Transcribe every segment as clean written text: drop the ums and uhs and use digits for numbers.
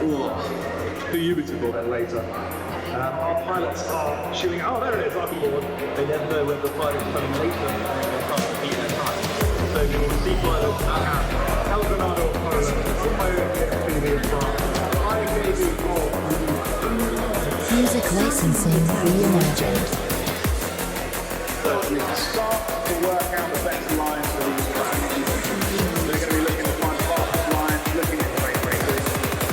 Beautiful. Later. Our pilots are shooting. Oh, there it is, up aboard. They never know whether the pilot's coming later and they can't beat their time. So you will see pilots that have El Granado of Poland, IKV of France, IKV of Music licensing reimagined. So we can start to work out the best lines for these tracks. We're going to be looking to find the fastest lines, looking at frame races,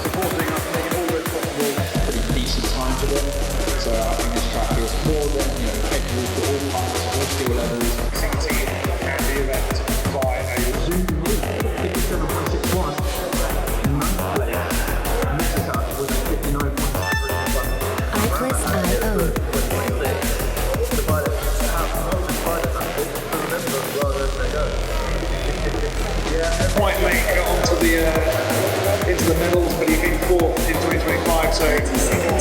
supporting us, making all this possible. Pretty decent time for them. So I think this track is more than capable for all parts, all skill levels. Team and the event by a Zoom 57.61. Ninth place. Mexico with a 59.3. IKV.io. Quite late got onto the into the medals, but he came fourth in 2025. So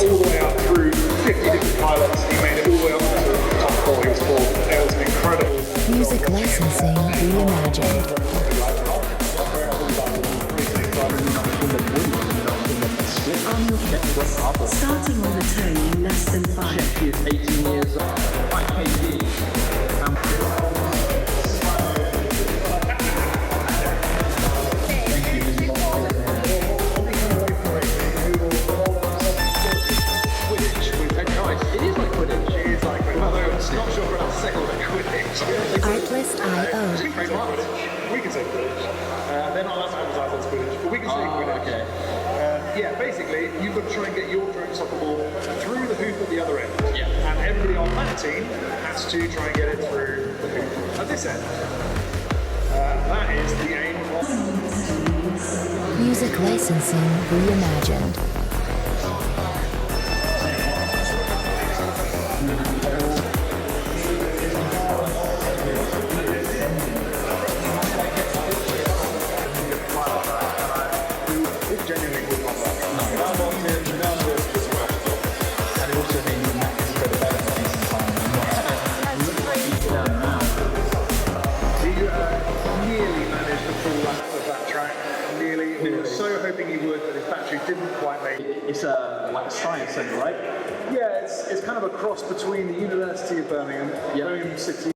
all the way up through 50 different pilots, he made it all the way up to the top four. He was fourth. It was an incredible. Music licensing reimagined. Starting on the turn in less than 5. She is 18 years old. IKV. Artlist.io. We can say Quidditch. They're not allowed to advertise on Quidditch, but we can say Quidditch. Okay. Yeah, basically, you've got to try and get your drone soccer ball through the hoop at the other end. Yeah. And everybody on that team has to try and get it through the hoop at this end. That is the aim of... Music licensing reimagined. Didn't quite make it. It's like a science centre, right? Yeah, it's kind of a cross between the University of Birmingham, Yeah. Birmingham City